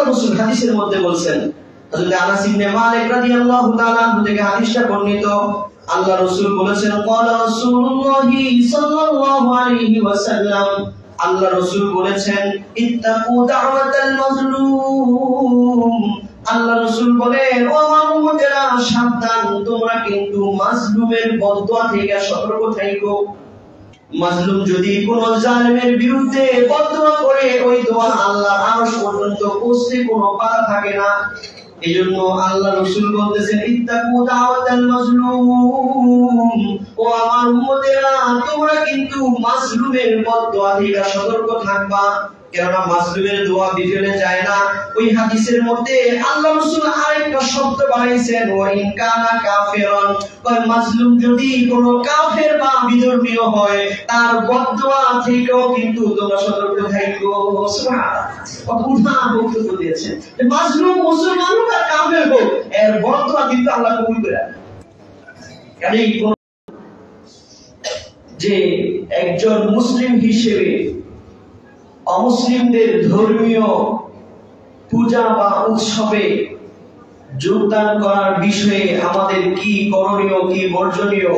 রাসূল হাদিসের মধ্যে বলছেন, হযরত আনাস ইবনে মালিক রাদিয়াল্লাহু তাআলা আনহু থেকে হাদিসটা বর্ণিত, আল্লাহ রাসূল বলেছেন, ক্বালা রাসূলুল্লাহি সাল্লাল্লাহু আলাইহি ওয়াসাল্লাম, আল্লাহ রাসূল বলেছেন, ইত্তাকু দাওয়াতাল মাজলুম। আল্লাহ রাসূল বলেন, ও আমার উম্মতেরা, সাবধান, তোমরা কিন্তু মাজলুমের বদদোয়া থেকে সতর্ক থাকো। মাজলুম যদি কোন জালেমের বিরুদ্ধে বদদোয়া করে, ওই দোয়া আল্লাহর আরশ পর্যন্ত পৌঁছতে কোনো বাধা থাকে না। এজন্য আল্লাহ রাসূল বলতেছেন, ইত্তাকু দাওয়াতাল মাজলুম, ও আমার উম্মতেরা, তোমরা কিন্তু মাজলুমের বদদোয়া থেকে সতর্ক থাকবা। কেননা মাজলুমের দোয়া বিফলে যায় না। ওই হাদিসের মধ্যে আল্লাহ রাসূল আরেকটা শব্দ বাড়াইছেন, ওয়া ইন কানা কাফিরান, ওই মাজলুম যদি কোনো কাফের বা বিধর্মীয় হয়, তার বদদোয়া থেকেও কিন্তু তোমরা সতর্ক থাকো। সুবহানাল্লাহ, কত উদাহরণ বক্তব্য দিয়েছেন যে মাজলুম মুসলমান হোক আর কাফের হোক, এর বদদোয়া কিন্তু আল্লাহ কবুল করে। যে একজন মুসলিম হিসেবে অমুসলিমদের ধর্মীয় পূজা বা উৎসবে যোগদান করার বিষয়ে আমাদের কি করণীয়, কি বর্জনীয়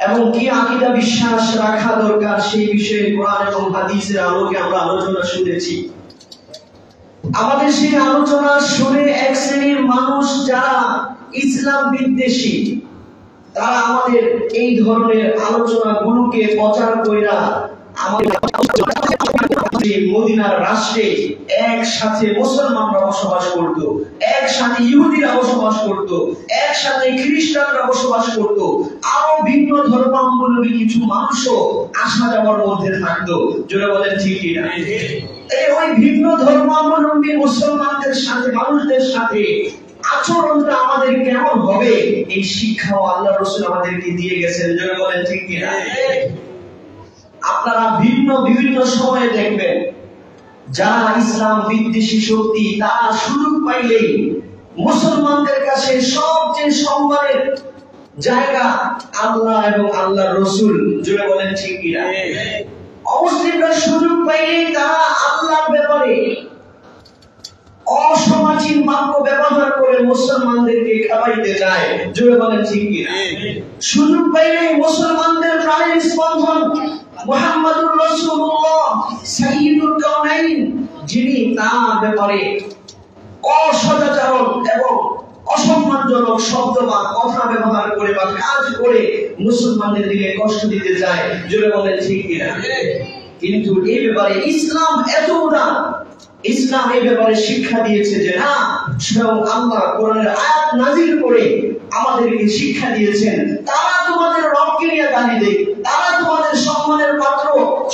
এবং কি আকীদা বিশ্বাস রাখা দরকার, সেই বিষয়ে কোরআন এবং হাদিসের আলোকে আমরা আলোচনা শুনেছি। আমাদের সেই আলোচনা শুনে এক শ্রেণীর মানুষ যারা ইসলাম বিদ্বেষী, তারা আমাদের এই ধরনের আলোচনাগুলোকে প্রচার কইরা আমাদের মদিনার রাষ্ট্রে একসাথে মুসলমানরা বসবাস করত, একসাথে ইহুদিরা বসবাস করত, একসাথে খ্রিস্টানরা বসবাস করত, আরো ভিন্ন ধর্মাবলম্বী কিছু মানুষও আসা যাওয়ার মধ্যে থাকতো। জোরে বলেন ঠিক কি না? ওই ভিন্ন ধর্মাবলম্বী মুসলমানদের সাথে, মানুষদের সাথে আচরণটা আমাদের কেমন হবে, এই শিক্ষাও আল্লাহ রাসূল আমাদেরকে দিয়ে গেছেন। জোরে বলেন ঠিক কি না? আপনারা বিভিন্ন সময়ে দেখবেন যারা ইসলাম বিদ্বেষী শক্তি, তারা সুযোগ পাইলেই মুসলমানদের কাছে সবচেয়ে সম্মানের জায়গা আল্লাহ এবং আল্লাহর রাসূল। জোরে বলেন ঠিক কি না? অমুসলিমরা সুযোগ পাইলেই তারা আল্লাহর ব্যাপারে অসমাচীন বাক্য ব্যবহার করে মুসলমানদেরকে খাওয়াইতে চায়। জোরে বলেন ঠিক কি না? সুযোগ পাইলেই মুসলমানদের প্রাণের স্পন্দন মুহাম্মদুর রাসূলুল্লাহ সাইয়্যিদুল কাউনাইন, যিনি তার ব্যাপারে অসদাচরণ এবং অসম্মানজনক শব্দ বা কথা ব্যবহার করে বা কাজ করে মুসলমানদের দিকে কষ্ট দিতে চায়। জোরে বলেন ঠিক কি না? কিন্তু এই ব্যাপারে ইসলাম এত উদার, ইসলাম এই ব্যাপারে শিক্ষা দিয়েছে যে না, স্বয়ং আল্লাহ কোরআনের আয়াত নাযিল করে আমাদেরকে শিক্ষা দিয়েছেন, তারা তোমাদের রবকে নিয়ে গালি দেয়, তারা তোমাদের সম্মানের পাত্র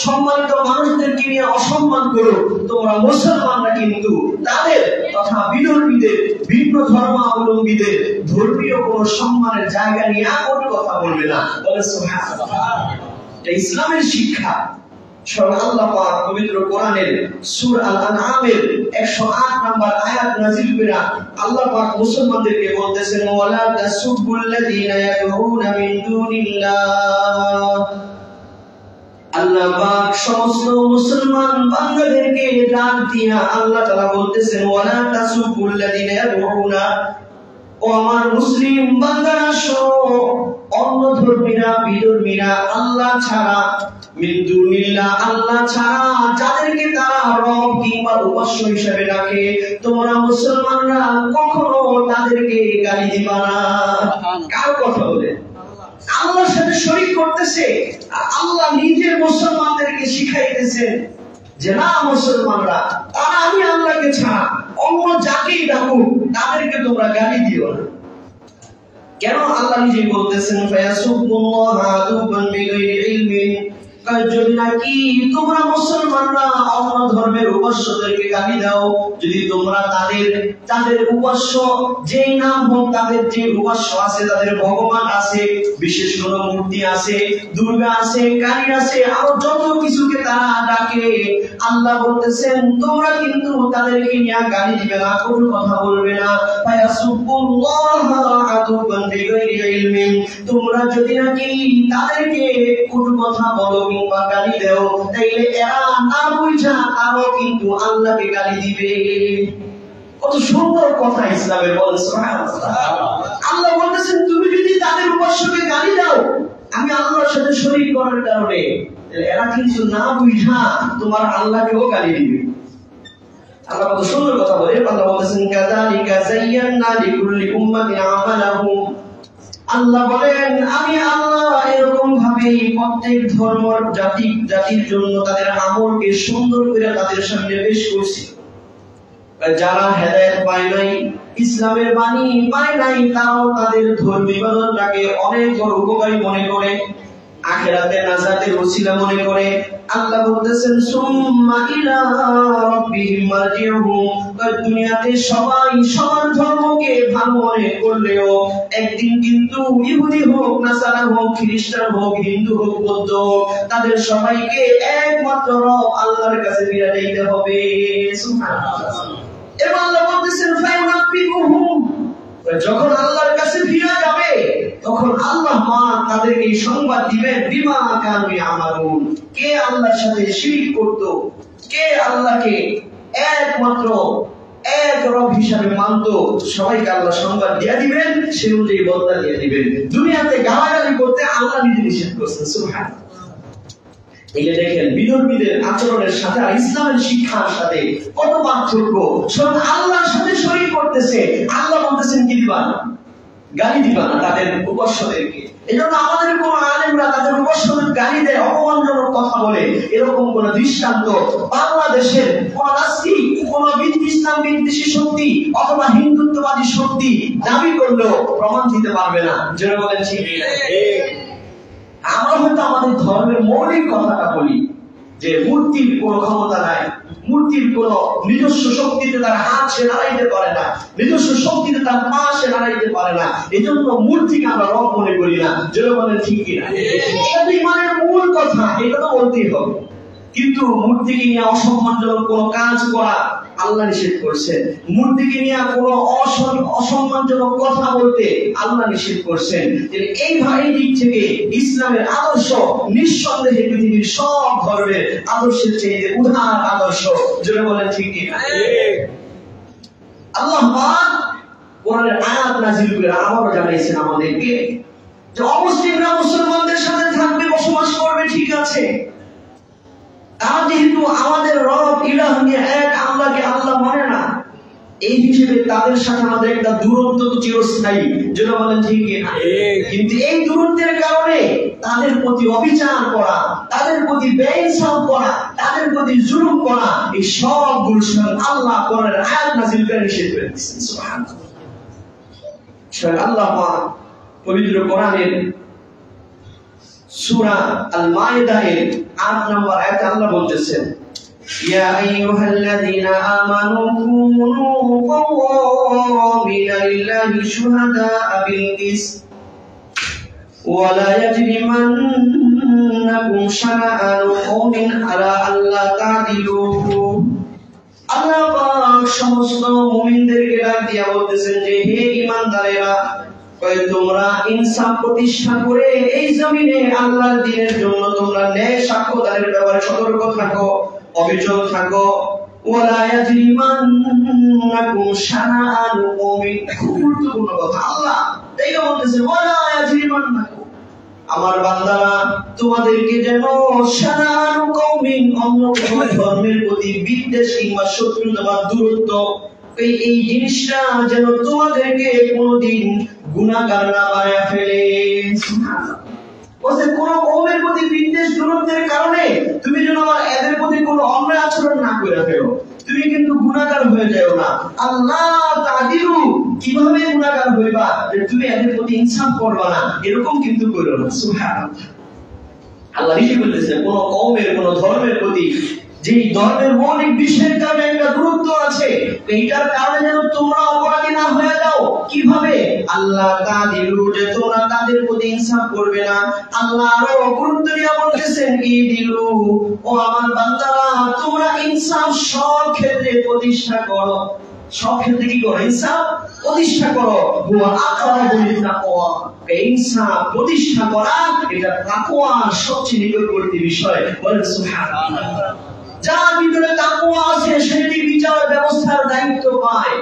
সম্মানিত মানুষদেরকে নিয়ে অসম্মান করো, তোমরা মুসলমানরা কিন্তু তাদের তথা বিধর্মীদের, ভিন্ন ধর্মাবলম্বীদের ধর্মীয় কোন সম্মানের জায়গা নিয়ে কোনো কথা বলবে না। বলে সুবহানাল্লাহ, এটা ইসলামের শিক্ষা। আল্লাহ পাক পবিত্র কোরআনের সূরা আল-আনআমের 108 নম্বর আয়াত নাযিল করে আল্লাহ পাক মুসলমানদেরকে বলতেছেন, ওয়ালা তাসুবুল্লাযীনা ইয়াদউনা মিন দুনিল্লাহ। আল্লাহ পাক সমস্ত মুসলমান বান্দাদেরকে ডাক দিয়া আল্লাহ তাআলা বলতেছেন, ওয়ালা তাসুবুল্লাযীনা ইয়াদউনা, ও আমার মুসলিম বান্দারা শোনো, অন্য ধর্মীরা, বিধর্মীরা আল্লাহ ছাড়া, মিন দুনিল্লাহ আল্লাহ ছাড়া যাদেরকে তারা রব কিংবা উপাস্য হিসেবে ডাকে, তোমরা মুসলমানরা কখনো তাদেরকে গালি দিবা না। কার কথা বলে? আল্লাহর সাথে শরীক করতেছে। আল্লাহ নিজের মুসলমানদেরকে শিখাইতেছেন যে না, মুসলমানরা তারা আমি আল্লাহকে ছাড়া অন্য যাকেই ডাকুক তাদেরকে তোমরা গালি দিও না। কেন? আল্লাহ নিজেই বলতেছেন, ফায়াসুবুল্লাহ আদুবান বিগাইরি ইলমিন, যদি নাকি তোমরা মুসলমানরা অন্য ধর্মের উপাস্যদেরকে গালি দাও, যদি তোমরা তাদের উপাস্য যেই নাম হোক, তাদের যে উপাস্য আছে, তাদের ভগবান আছে, বিশেষ কোন মূর্তি আছে, দুর্গা আছে, কালী আছে, আরো যত কিছুকে তারা ডাকে, আল্লাহ বলতেছেন তোমরা কিন্তু তাদেরকে নিয়ে গালি দিবে না, কোনো কথা বলবে না। ফায়াসুবুল্লাহ আদুবান বিগাইরি ইলমিন, তোমরা যদি নাকি তাদেরকে কোনো কথা বলো কিংবা গালি দাও, তাইলে এরা না বুঝা আরো কিন্তু আল্লাহকে গালি দিবে। কত সুন্দর কথা ইসলামের, বলেন সুবহানাল্লাহ। আল্লাহ বলতেছেন তুমি যদি তাদের উপাস্যকে গালি দাও আমি আল্লাহর সাথে শরীক করার কারণে, এরা কিন্তু না বুঝা তোমার আল্লাহকেও গালি দিবে। আল্লাহ কত সুন্দর কথা বলে, আল্লাহ বলতেছেন কাযালিকা যায়্যানা লিকুল্লি উম্মাতিন আমালাহুম। আল্লাহ বলেন আমি আল্লাহ এরকম ভাবে প্রত্যেক ধর্ম জাতির জন্য তাদের আমলকে সুন্দর করে তাদের সামনে পেশ করছি। যারা হেদায়েত পায় নাই, ইসলামের বাণী পায় নাই, তারাও তাদের ধর্মীয় ইবাদতটাকে অনেক বড় উপকারী মনে করে, আখিরাতে নাজাতের ওসিলা মনে করে। আল্লাহ বলতেছেন সুম্মা ইলা রাব্বিহিম মারজিউহুম, দুনিয়াতে সবাই সমান ধর্মকে ভালো মনে করলেও একদিন কিন্তু ইহুদি হোক, নাসারা হোক, খ্রিস্টান হোক, হিন্দু হোক, বৌদ্ধ হোক, তাদের সবাইকে একমাত্র রব আল্লাহর কাছে ফিরে যেতে হবে। সুবহানাল্লাহ। এবং আল্লাহ বলতেছেন ফায়ুনাব্বিউহুম, যখন আল্লাহর কাছে ফিরে যাবে তখন আল্লাহ তাদেরকে এই সংবাদ দিবেন বিমা কানু ইয়ামালুন, কে আল্লাহর সাথে শিরক করত, কে আল্লাহকে একমাত্র এক রব হিসাবে মানত, সবাইকে আল্লাহ সংবাদ দিয়ে দিবেন, সে অনুযায়ী বদলা দিয়ে দিবেন। দুনিয়াতে গালাগালি করতে আল্লাহ নিজে নিষেধ করছেন। সুবহানাল্লাহ। এই যে দেখেন বিধর্মীদের আচরণের সাথে আর ইসলামের শিক্ষার সাথে কত পার্থক্য। সব আল্লাহর সাথে শরীক করতেছে, আল্লাহ বলতেছেন কি দিবা না, গালি দিবা না তাদের উপাস্যদেরকে। এজন্য আমাদের কোন আলেমরা তাদের উপাস্যদের গালি দেয়, অপমানজনক কথা বলে, এরকম কোন দৃষ্টান্ত বাংলাদেশের কোন নাস্তিক, কোন ইসলাম বিদ্বেষী শক্তি অথবা হিন্দুত্ববাদী শক্তি দাবি করলেও প্রমাণ দিতে পারবে না। যারা বলেন ঠিক। আমরা হয়তো আমাদের ধর্মের মৌলিক কথাটা বলি যে মূর্তির কোন ক্ষমতা নাই, মূর্তির কোন নিজস্ব শক্তিতে তার হাত সে নাড়াইতে পারে না, নিজস্ব শক্তিতে তার পা সে নাড়াইতে পারে না, এই জন্য মূর্তিকে আমরা রব মনে করি না। যেটা বলেন ঠিক কিনা? এটা ইমানের মূল কথা, এটা তো বলতেই হবে। কিন্তু মূর্তিকে নিয়ে অসম্মানজনক কোন কাজ করা আল্লাহ নিষেধ করছেন, মূর্তিকে নিয়ে কোন অসম্মানজনক কথা বলতে আল্লাহ নিষেধ করছেন। এই দিক থেকে ইসলামের আদর্শ নিঃসন্দেহে পৃথিবীর সব ধর্মের আদর্শের চেয়ে উদার আদর্শ। যেটা বলেন ঠিক কিনা? আল্লাহ পাক কোরআনের আয়াত নাযিল করে আবারও জানিয়েছেন আমাদেরকে যে অমুসলিমরা মুসলমানদের সাথে থাকবে, বসবাস করবে, ঠিক আছে। তারা যেহেতু আমাদের রব ইলাহ নিয়ে এক আল্লাহকে আল্লাহ মানে না, এই হিসেবে তাদের সাথে আমাদের একটা দূরত্ব তো চিরস্থায়ী। যেটা বলেন ঠিক কিনা? কিন্তু এই দূরত্বের কারণে তাদের প্রতি অবিচার করা, তাদের প্রতি বেইনসাফ করা, তাদের প্রতি জুলুম করা, এই সবগুলো আল্লাহ কোরআনের আয়াত নাযিল করে নিষেধ করে দিয়েছেন। সুবহানাল্লাহ। স্বয়ং আল্লাহ পাক পবিত্র কোরআনের সূরা আল-মাইদা এর ৮ নম্বর আয়াতে আল্লাহ বলতেছেন ইয়া আইয়ুহাল্লাযীনা আমানু কুনু কাওয়ামিনা লিল্লাহি শুহাদা'a বিল কিসত ওয়া লা ইয়াজরিমান্নাকুম শানাআনু কওমিন আলা আল্লা তা'দিলু। আল্লাহ পাক সমস্ত মুমিনদেরকে ডাক দিয়া বলতেছেন যে হে ঈমানদারেরা, তোমরা ইনসাফ প্রতিষ্ঠা করে এই জমিনে আল্লাহর দ্বীনের জন্য তোমরা ন্যায় সাক্ষ্যদানের ব্যাপারে সতর্ক থাকো, অবিচল থাকো। ওয়ালা ইয়াজরিমান্নাকুম শানাআনু কওমিন, খুব গুরুত্বপূর্ণ কথা। আল্লাহ এইটা বলতেছে ওয়ালা ইয়াজরিমান্নাকুম, আমার বান্দারা তোমাদেরকে যেন শানাআনু কওমিন, অন্য কোন ধর্মের প্রতি বিদ্বেষ কিংবা শত্রুতা বা দূরত্ব, এই জিনিসটা যেন তোমাদেরকে কোনদিন গুনাহগার না বানায় ফেলে। কোন কওমের প্রতি বিদ্বেষ দূরত্বের কারণে তুমি যেন এদের প্রতি কোনো অন্যায় আচরণ না করে ফেলো, তুমি কিন্তু গুনাহগার হয়ে যাও না। আল্লাহ তা'দিলু, কিভাবে গুনাহগার হইবা যে তুমি এদের প্রতি ইনসাফ করবা না, এরকম কিন্তু করো না। সুবহানাল্লাহ। আল্লাহ নিজে বলতেছে কোন কওমের কোন ধর্মের প্রতি যে ধর্মের মৌলিক বিষয়ের কারণে একটা দূরত্ব আছে, এইটার কারণে যেন তোমরা অপরাধী না হয়ে যাও। কিভাবে? আল্লাহ তা'দিলু, যে তোমরা তাদের প্রতি ইনসাফ করবে না। আল্লাহ আরো গুরুত্ব দিয়ে বলতেছেন ইদিলু, ও আমার বান্দারা তোমরা ইনসাফ সব ক্ষেত্রে প্রতিষ্ঠা করো। সব ক্ষেত্রে কি করো? ইনসাফ প্রতিষ্ঠা করো। হুয়া আকরাবু লিত-তাকওয়া, ইনসাফ প্রতিষ্ঠা করা এটা তাকওয়ার সবচেয়ে নিকটবর্তী বিষয়। বলেন সুবহানাল্লাহ। যার ভিতরে তাকওয়া আছে সে যদি বিচার ব্যবস্থার দায়িত্ব পায়,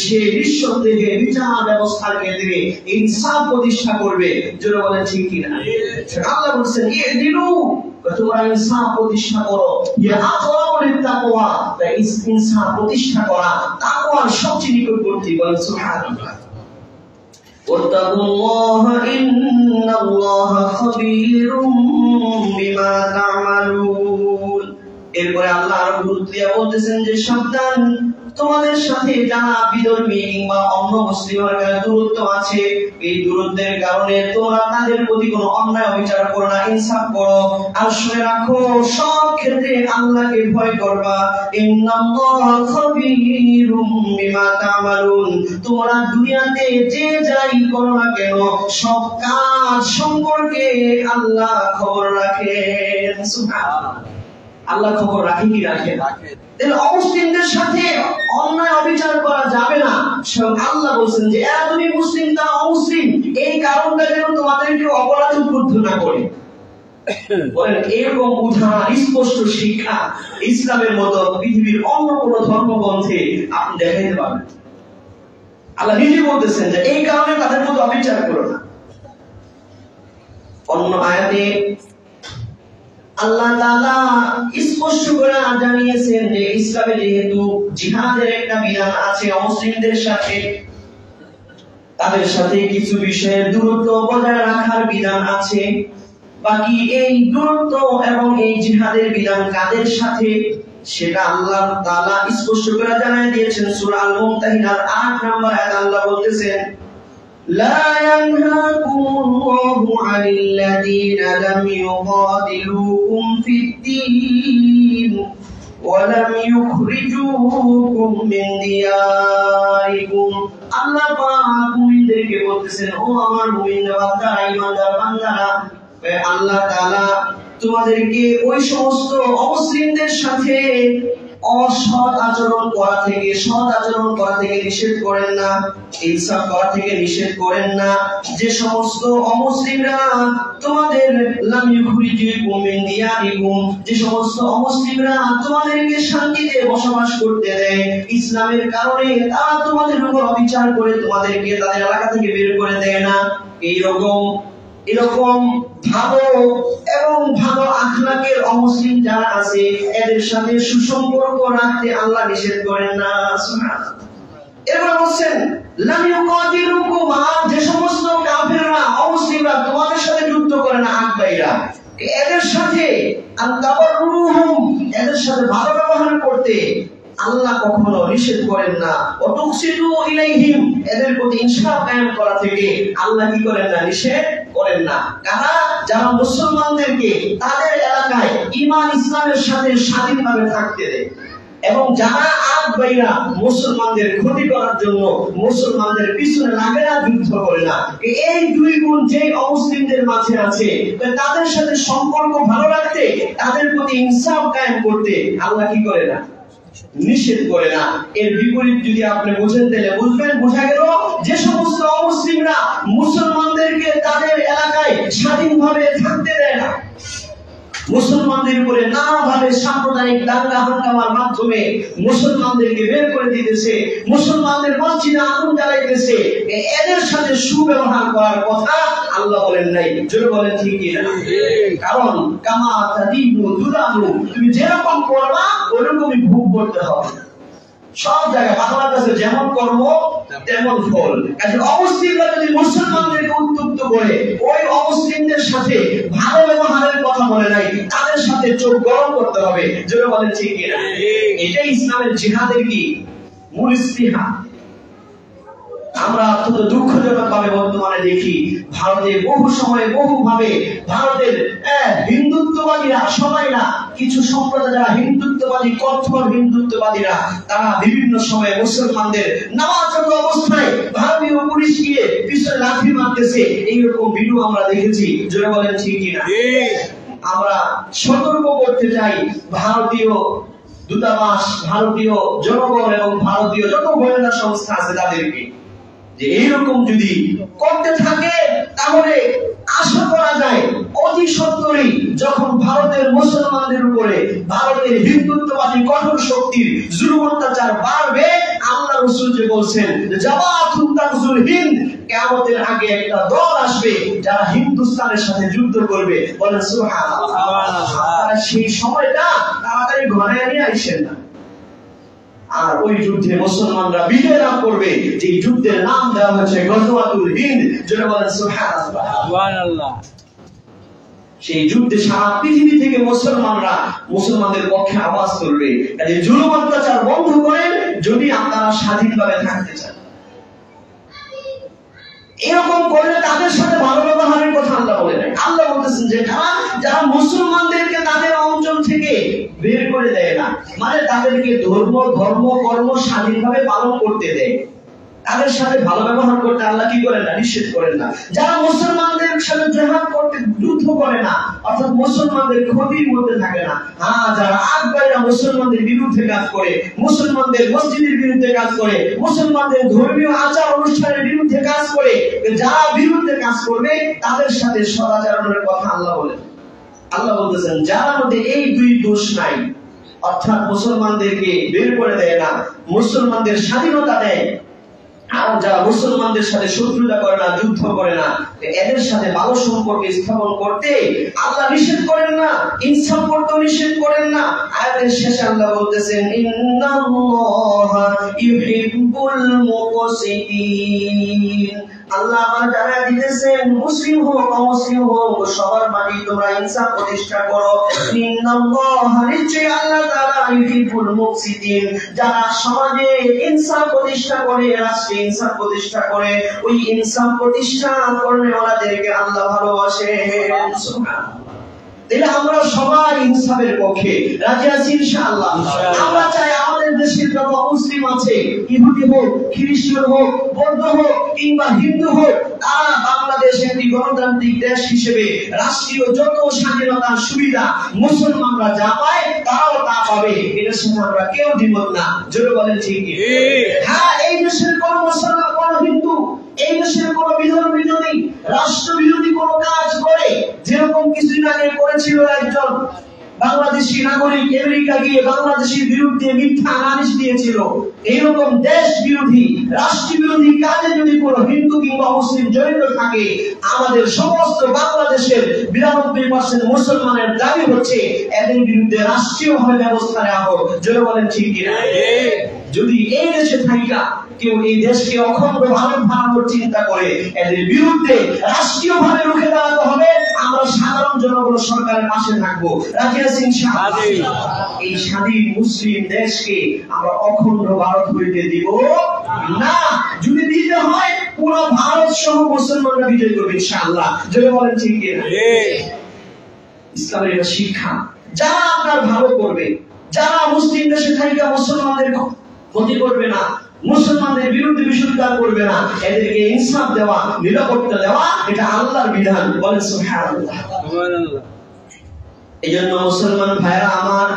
সে নিঃসন্দেহে বিচার ব্যবস্থার ক্ষেত্রে ইনসাফ প্রতিষ্ঠা করবে। জোরে বলেন ঠিক কিনা? আল্লাহ বলছেন ইদিলু, তোমরা ইনসাফ প্রতিষ্ঠা করো। ইয়া আকরাবুল তাকওয়া, ইনসাফ প্রতিষ্ঠা করা তাকওয়ার সবচেয়ে নিকটবর্তী। বলেন সুবহানাল্লাহ। ওয়াত্তাকুল্লাহা ইন্নাল্লাহা খাবীরুম বিমা তা'মালুন। এরপরে আল্লাহ রাব্বুল দিয়া বলতেছেন যে সাবধান, তোমাদের সাথে যারা বিধর্মী কিংবা অন্য মুসলিমের কাছে দূরত্ব আছে, এই দূরত্বের কারণে তোমরা তাদের প্রতি কোনো অন্যায় বিচার করো না, ইনসাফ করো। আর শুনে রাখো, সব ক্ষেত্রে আল্লাহকে ভয় করবা। ইন্নাল্লাহা খাবীরুম বিমা তা'মালুন। তোমরা দুনিয়াতে যে যাই করো না কেন, সব কাজ সম্পর্কে আল্লাহ খবর রাখেন। সুবহানাল্লাহ। আল্লাহ খবর রাখে কি রাখে? অমুসলিমদের সাথে অন্যায় অবিচার করা যাবে না। স্বয়ং আল্লাহ বলছেন যে এরা তুমি মুসলিম, তারা অমুসলিম, এই কারণটা যেন তোমাদেরকে অপরাধ উদ্বুদ্ধ না করে। বলেন, এরকম উদাহরণ স্পষ্ট শিক্ষা ইসলামের মতো পৃথিবীর অন্য কোন ধর্মগ্রন্থে আপনি দেখাইতে পারবেন? আল্লাহ নিজে বলতেছেন যে এই কারণে তাদের মতো অবিচার করো না। অন্য আয়াতে আল্লাহ তাআলা স্পষ্ট করে জানিয়েছেন যে ইসলামে যেহেতু জিহাদের একটা বিধান আছে, অমুসলিমদের সাথে তাদের সাথে কিছু বিষয়ের দূরত্ব বজায় রাখার বিধান আছে। বাকি এই দূরত্ব এবং এই জিহাদের বিধান কাদের সাথে, সেটা আল্লাহ তাআলা স্পষ্ট করে জানিয়ে দিয়েছেন। সূরা আল-মুমতাহিনার ৮ নম্বর আয়াতে আল্লাহ বলতেছেন, لا ينهاكم الله عن الذين لم يقاتلوكم في الدين ولم يخرجوكم من دياركم। আল্লাহ পাক মুমিনদেরকে বলতেছেন, ও আমার মুমিন বান্দারা, ঈমানদার বান্দারা, আল্লাহ তাআলা তোমাদেরকে ওই সমস্ত অমুসলিমদের সাথে অসৎ আচরণ করা থেকে, সৎ আচরণ করা থেকে নিষেধ করেন না, ইনসাফ করা থেকে নিষেধ করেন না। যে সমস্ত অমুসলিমরা তোমাদের লাম ইউখরিজুকুম মিন দিয়ারিকুম, যে সমস্ত অমুসলিমরা তোমাদেরকে শান্তিতে বসবাস করতে দেয়, ইসলামের কারণে তারা তোমাদের উপর অবিচার করে তোমাদেরকে তাদের এলাকা থেকে বের করে দেয় না, এরকম ভালো এবং ভালো আখলাকের অমুসলিম যারা আছে এদের সাথে সুসম্পর্ক রাখতে আল্লাহ নিষেধ করেন না। সুবহানাল্লাহ। এরপর বলছেন লাম ইউকাতিলুকুম, যে সমস্ত কাফেররা অমুসলিমরা তোমাদের সাথে যুদ্ধ করে না, আকবাইরা, এদের সাথে আনতাবাররুহুম, এদের সাথে ভালো ব্যবহার করতে আল্লাহ কখনো নিষেধ করেন না। ওয়াতুকসিতু ইলাইহিম, এদের প্রতি ইনসাফ কায়েম করা থেকে আল্লাহ কি করেন না, নিষেধ করেন না। কারা? যারা মুসলমানদেরকে তাদের এলাকায় ঈমান ইসলামের সাথে স্বাধীনভাবে থাকতে দেয় এবং যারা আকবাইরা মুসলমানদের ক্ষতি করার জন্য মুসলমানদের পিছনে লাগে না, যুদ্ধ করে না। এই দুই গুণ যে অমুসলিমদের মাঝে আছে, তাদের সাথে সম্পর্ক ভালো রাখতে, তাদের প্রতি ইনসাফ কায়েম করতে আল্লাহ কি করে না, নিষেধ করে না। এর বিপরীত যদি আপনি বুঝেন তাহলে বুঝবেন, বোঝা গেল যে সমস্ত অমুসলিমরা মুসলমানদেরকে তাদের এলাকায় স্বাধীনভাবে থাকতে দেয় না, মুসলমানদের উপরে নানাভাবে সাম্প্রদায়িক দাঙ্গা হাঙ্গামার মাধ্যমে মুসলমানদেরকে বের করে দিতেছে, মুসলমানদের মসজিদে আগুন জ্বালাইতেছে, এদের সাথে সুব্যবহার করার কথা আল্লাহ বলেন নাই। জোরে বলেন ঠিক কি না? কারণ কামা তাদিনু তুদানু, তুমি যেরকম করবা ওরকমই ভোগ করতে হবে। সব জায়গায় আল্লাহর কাছে যেমন কর্ম তেমন ফল। কাজে অমুসলিমরা যদি মুসলমানদেরকে উত্তপ্ত করে ওই অমুসলিমদের সাথে ভালো ব্যবহারের কথা বলে নাই, তাদের সাথে চোখ গরম করতে হবে। জোরে বলেন ঠিক কি না? এটাই ইসলামের জিহাদের কি মূল স্পৃহা। আমরা অত্যন্ত দুঃখজনক ভাবে বর্তমানে দেখি ভারতে বহু সময়ে বহু ভাবে ভারতের হিন্দুত্ববাদীরা, সবাই না, কিছু সম্প্রদায় যারা হিন্দুত্ববাদী, কঠোর হিন্দুত্ববাদীরা, তারা বিভিন্ন সময়ে মুসলমানদের নামাজরত অবস্থায় ভারতীয় পুলিশ গিয়ে পিছনে লাঠি মারতেছে, এইরকম ভিডিও আমরা দেখেছি। জোরে বলেন ঠিক কিনা? আমরা সতর্ক করতে চাই ভারতীয় দূতাবাস, ভারতীয় জনগণ এবং ভারতীয় যত গোয়েন্দা সংস্থা আছে তাদেরকে, যে এইরকম যদি করতে থাকে তাহলে আশা করা যায় অতি সত্বরই যখন ভারতের মুসলমানদের উপরে ভারতের হিন্দুত্ববাদী কঠোর শক্তির জুলুম অত্যাচার বাড়বে, আল্লাহর রাসূল যে বলছেন জামাতুন তাগজুল হিন্দ, কিয়ামতের আগে একটা দল আসবে যারা হিন্দুস্তানের সাথে যুদ্ধ করবে। বলেন সুবহানাল্লাহ। সেই সময়টা তাড়াতাড়ি ঘরে নিয়ে আসেন না। আর ওই যুদ্ধে মুসলমানরা বিজয় লাভ করবে, যে যুদ্ধের নাম দেওয়া হয়েছে গজওয়াতুল হিন্দ। জোরে বলেন সুবহানাল্লাহ। সেই যুদ্ধে সারা পৃথিবী থেকে মুসলমানরা মুসলমানদের পক্ষে আওয়াজ তুলবে। কাজে জুলুম অত্যাচার বন্ধ করেন যদি আপনারা স্বাধীনভাবে থাকতে চান। এরকম করলে তাদের সাথে ভালো ব্যবহারের কথা আল্লাহ বলে নাই। আল্লাহ বলতেছেন যে যারা মুসলমানদেরকে তাদের অঞ্চল থেকে বের করে দেয় না, মানে তাদেরকে ধর্ম কর্ম স্বাধীনভাবে পালন করতে দেয়, তাদের সাথে ভালো ব্যবহার করতে আল্লাহ কি করেন না, নিষেধ করেন না। যারা মুসলমানদের সাথে জিহাদ করতে যুদ্ধ করে না, অর্থাৎ মুসলমানদের ক্ষতির মধ্যে থাকে না, যারা আকবাইরা মুসলমানদের বিরুদ্ধে কাজ করে, মুসলমানদের মসজিদের বিরুদ্ধে কাজ করে, মুসলমানদের ধর্মীয় আচার অনুষ্ঠানের বিরুদ্ধে কাজ করে, যারা বিরুদ্ধে কাজ করবে তাদের সাথে সদাচরণের কথা আল্লাহ বলেন। আল্লাহ বলতেছেন যার মধ্যে এই দুই দোষ নাই, অর্থাৎ মুসলমানদেরকে বের করে দেয় না, মুসলমানদের স্বাধীনতা দেয়, আর যারা মুসলমানদের সাথে শত্রুতা করে না, যুদ্ধ করে না, এদের সাথে ভালো সম্পর্ক স্থাপন করতে আল্লাহ নিষেধ করেন না, ইনসাফ করতে নিষেধ করেন না। আয়াতের শেষে আল্লাহ বলতেছেন ইন্নাল্লাহা ইউহিব্বুল মুকসিতিন। আল্লাহ আমার জানায় দিতেছেন মুসলিম হোক অমুসলিম হোক সবার মাঝে তোমরা ইনসাফ প্রতিষ্ঠা করো। ইন্নাল্লাহা, নিশ্চয়ই আল্লাহ তাআলা ইউহিব্বুল মুকসিতিন, যারা সমাজে ইনসাফ প্রতিষ্ঠা করে, রাষ্ট্রে ইনসাফ প্রতিষ্ঠা করে, ওই ইনসাফ প্রতিষ্ঠা করনেওয়ালাদেরকে আল্লাহ ভালোবাসেন। সুবহানাল্লাহ। তাহলে আমরা সবাই ইনসাফের পক্ষে রাজি আছি ইনশাআল্লাহ। আমরা চাই আমাদের দেশের যত মুসলিম আছে, ইহুদি হোক, খ্রিস্টান হোক, বৌদ্ধ হোক কিংবা হিন্দু হোক, তারা বাংলাদেশের একটি গণতান্ত্রিক দেশ হিসেবে রাষ্ট্রীয় যত স্বাধীনতার সুবিধা মুসলমানরা যা পায় তারাও তা পাবে। এটার সাথে আমরা কেউ দ্বিমত না। জোরে বলেন ঠিক কি? হ্যাঁ, এই দেশের কোন মুসলমান কোন হিন্দু, এই দেশের কোন বিধান বিরোধী রাষ্ট্র বিরোধী কোন কাজ করে, যেরকম কিছুদিন আগে করেছিল একজন বাংলাদেশী নাগরিক আমেরিকা গিয়ে বাংলাদেশের বিরুদ্ধে মিথ্যা নালিশ দিয়েছিল, এইরকম দেশ বিরোধী রাষ্ট্র বিরোধী কাজে যদি কোনো হিন্দু কিংবা মুসলিম জড়িত থাকে, আমাদের সমস্ত বাংলাদেশের 92% মুসলমানের দাবি হচ্ছে এদের বিরুদ্ধে রাষ্ট্রীয়ভাবে ব্যবস্থা নেওয়া হোক। জোরে বলেন ঠিক কিনা? যদি এই দেশে থাকা কেউ এই দেশকে অখণ্ড ভারত বানানোর চিন্তা করে, এদের বিরুদ্ধে রাষ্ট্রীয়ভাবে রুখে দাঁড়াতে হবে। আমরা সাধারণ জনগণ সরকারের পাশে থাকবো। রাজি আছি ইনশাআল্লাহ। এই স্বাধীন মুসলিম দেশকে আমরা অখণ্ড ভারত হইতে দিব না। যদি দিতে হয় পুরো ভারত সহ মুসলমানরা বিজয় করবে ইনশাআল্লাহ। যদি বলেন ঠিক কিনা? ইসলামের এটা শিক্ষা। যারা আপনার ভালো করবে, যারা মুসলিম দেশে থাকা মুসলমানদের ক্ষতি করবে না, মুসলমানদের বিরুদ্ধে বিশুদ্ধার করবে না, এদেরকে ইনসাফ দেওয়া, নিরাপত্তা দেওয়া, এটা আল্লাহর বিধান। বলেন সুবহানাল্লাহ। এজন্য মুসলমান ভাইরা আমার,